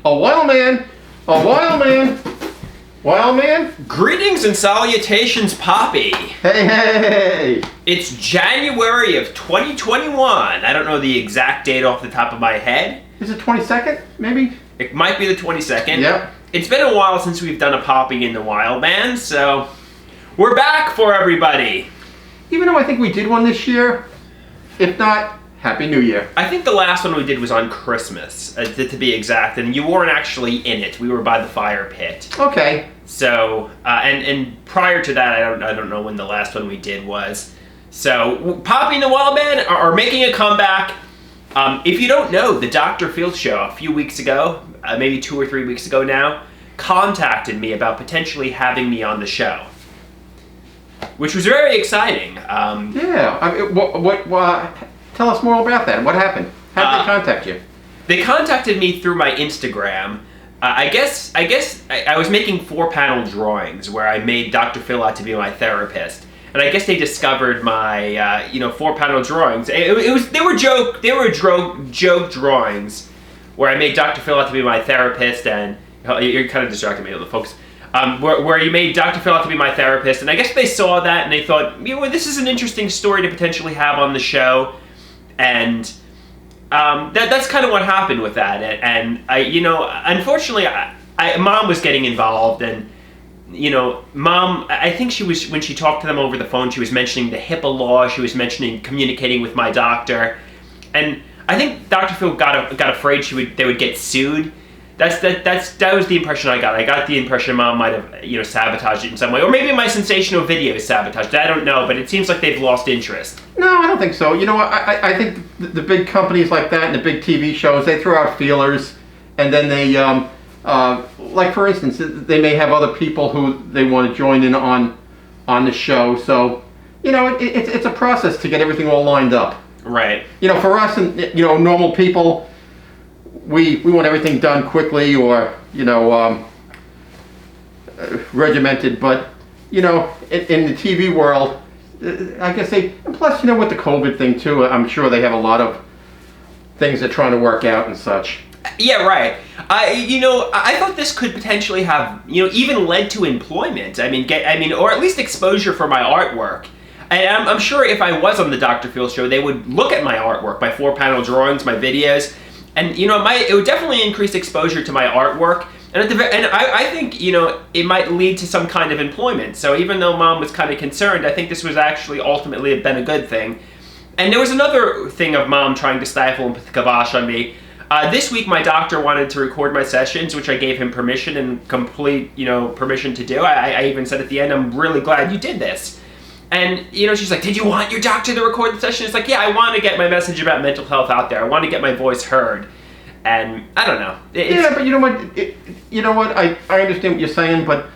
A wild man. A wild man. Wild man. Greetings and salutations, Papi. Hey. It's January of 2021. I don't know the exact date off the top of my head. Is it 22nd, maybe? It might be the 22nd. Yep. It's been a while since we've done a Papi and the Wildman, so we're back for everybody. Even though I think we did one this year, if not, Happy New Year. I think the last one we did was on Christmas, to be exact, and you weren't actually in it. We were by the fire pit. Okay. So, and prior to that, I don't know when the last one we did was. So, Papi and the Wildman are making a comeback. If you don't know, the Dr. Phil show a few weeks ago, maybe 2 or 3 weeks ago now, contacted me about potentially having me on the show, which was very exciting. Yeah. I mean, what tell us more about that. What happened? How did they contact you? They contacted me through my Instagram. I guess I was making 4-panel drawings where I made Dr. Phil out to be my therapist, and I guess they discovered my 4-panel drawings. They were joke drawings where I made Dr. Phil out to be my therapist, and you're kind of distracting me, folks. Where you made Dr. Phil out to be my therapist, and I guess they saw that and they thought, this is an interesting story to potentially have on the show, and that's kind of what happened with that. And unfortunately, Mom was getting involved, and Mom, I think she was, when she talked to them over the phone, she was mentioning the HIPAA law, she was mentioning communicating with my doctor, and I think Dr. Phil got afraid they would get sued. That was the impression I got. I got the impression Mom might have sabotaged it in some way, or maybe my sensational video is sabotaged. I don't know, but it seems like they've lost interest. No, I don't think so. I think the big companies like that and the big TV shows, they throw out feelers, and then they like for instance, they may have other people who they want to join in on the show. So it's a process to get everything all lined up. Right. For us and normal people, we want everything done quickly or regimented, but in the TV world, I guess and plus with the COVID thing too, I'm sure they have a lot of things they're trying to work out and such. Yeah, right. I thought this could potentially have even led to employment. Or at least exposure for my artwork. And I'm sure if I was on the Dr. Phil show, they would look at my artwork, my 4-panel drawings, my videos, and it would definitely increase exposure to my artwork. And I think it might lead to some kind of employment. So even though Mom was kind of concerned, I think this was actually ultimately been a good thing. And there was another thing of Mom trying to stifle and put the kibosh on me. This week, my doctor wanted to record my sessions, which I gave him permission and complete permission to do. I even said at the end, I'm really glad you did this. And, she's like, did you want your doctor to record the session? It's like, yeah, I want to get my message about mental health out there. I want to get my voice heard. And I don't know. Yeah, but what? I understand what you're saying, but,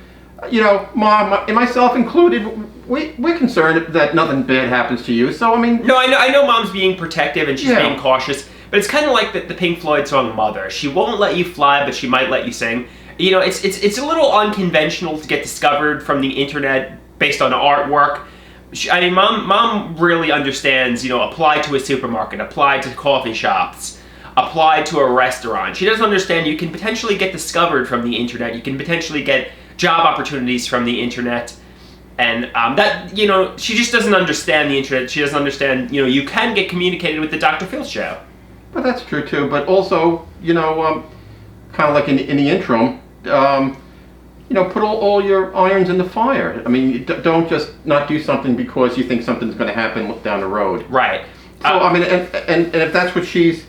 Mom and myself included, we're concerned that nothing bad happens to you. So, No, I know Mom's being protective and she's being cautious, but it's kind of like the Pink Floyd song Mother. She won't let you fly, but she might let you sing. It's a little unconventional to get discovered from the internet based on artwork. Mom really understands, apply to a supermarket, apply to coffee shops, apply to a restaurant. She doesn't understand you can potentially get discovered from the internet. You can potentially get job opportunities from the internet. And she just doesn't understand the internet. She doesn't understand, you can get communicated with the Dr. Phil show. But that's true too. But also, kind of like in the interim, put all your irons in the fire. Don't just not do something because you think something's going to happen down the road. Right. So, and if that's what she's,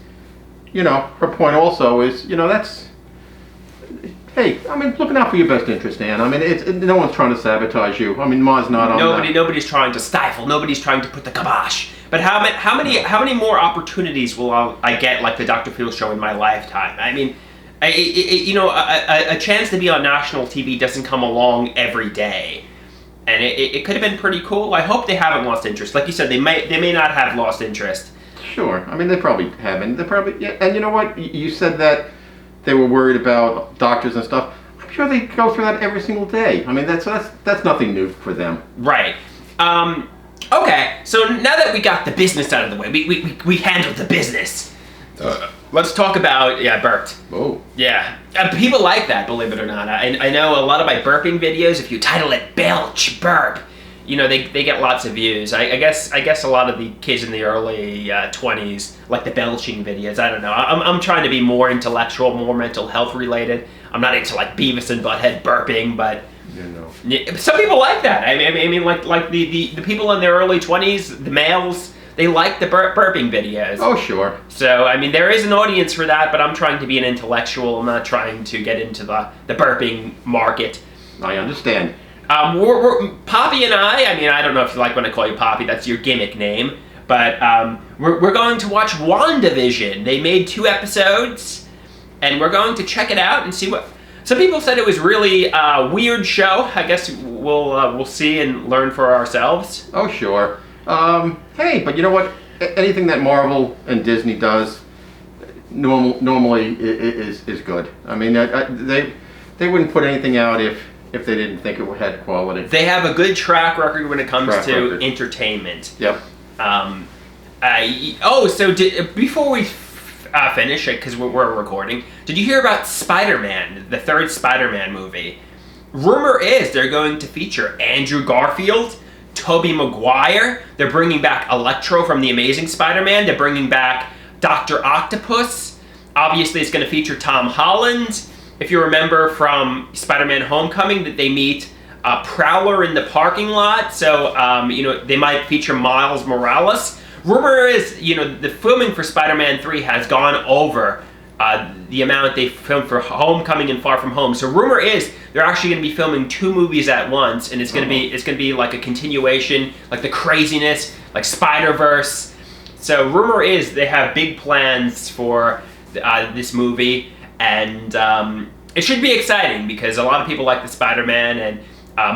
her point also is, that's, hey, looking out for your best interest, Ann. No one's trying to sabotage you. Ma's not on that. Nobody's trying to stifle. Nobody's trying to put the kibosh. But how many more opportunities will I get like the Dr. Phil show in my lifetime? A chance to be on national TV doesn't come along every day, and it could have been pretty cool. I hope they haven't lost interest. Like you said, they may not have lost interest. Sure. They probably haven't. They probably, yeah. And you know what? You said that they were worried about doctors and stuff. I'm sure they go through that every single day. That's nothing new for them. Right. Okay. So now that we got the business out of the way, we handled the business. Let's talk about, yeah, I burped. Oh. Yeah. People like that, believe it or not. I know a lot of my burping videos, if you title it Belch Burp, you know, they get lots of views. I guess a lot of the kids in the early 20s like the belching videos. I don't know. I'm trying to be more intellectual, more mental health related. I'm not into like Beavis and Butthead burping, but some people like that. I mean, like the people in their early 20s, the males, they like the burping videos. Oh, sure. So, I mean, there is an audience for that, but I'm trying to be an intellectual. I'm not trying to get into the burping market. I understand. Papi and I mean, I don't know if you like when I call you Papi, that's your gimmick name, but we're going to watch WandaVision. They made 2 episodes, and we're going to check it out and see what... Some people said it was really a weird show. I guess we'll see and learn for ourselves. Oh, sure. Hey, but you know what? Anything that Marvel and Disney does normally is good. I mean, they wouldn't put anything out if they didn't think it had quality. They have a good track record when it comes to entertainment. Yep. Before we finish it, because we're recording, did you hear about Spider-Man, the 3rd Spider-Man movie? Rumor is they're going to feature Andrew Garfield, Tobey Maguire. They're bringing back Electro from The Amazing Spider-Man. They're bringing back Dr. Octopus. Obviously, it's going to feature Tom Holland. If you remember from Spider-Man Homecoming, that they meet Prowler in the parking lot. So, they might feature Miles Morales. Rumor is, the filming for Spider-Man 3 has gone over the amount they filmed for Homecoming and Far From Home. So rumor is they're actually going to be filming 2 movies at once, and it's going to be like a continuation, like the craziness, like Spider-Verse. So rumor is they have big plans for this movie, and it should be exciting because a lot of people like the Spider-Man, and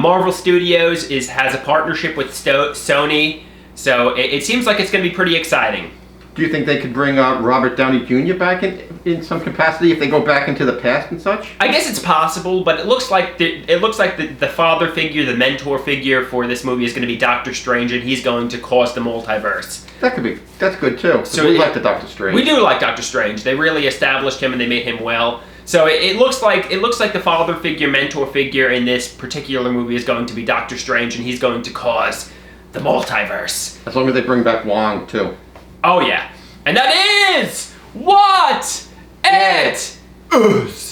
Marvel Studios has a partnership with Sony, so it seems like it's going to be pretty exciting. Do you think they could bring Robert Downey Jr. back in some capacity if they go back into the past and such? I guess it's possible, but it looks like the father figure, the mentor figure for this movie is going to be Doctor Strange, and he's going to cause the multiverse. That's good too. So we like the Doctor Strange. We do like Doctor Strange. They really established him and they made him well. So it looks like the father figure, mentor figure in this particular movie is going to be Doctor Strange, and he's going to cause the multiverse. As long as they bring back Wong too. Oh yeah. And that is what it is.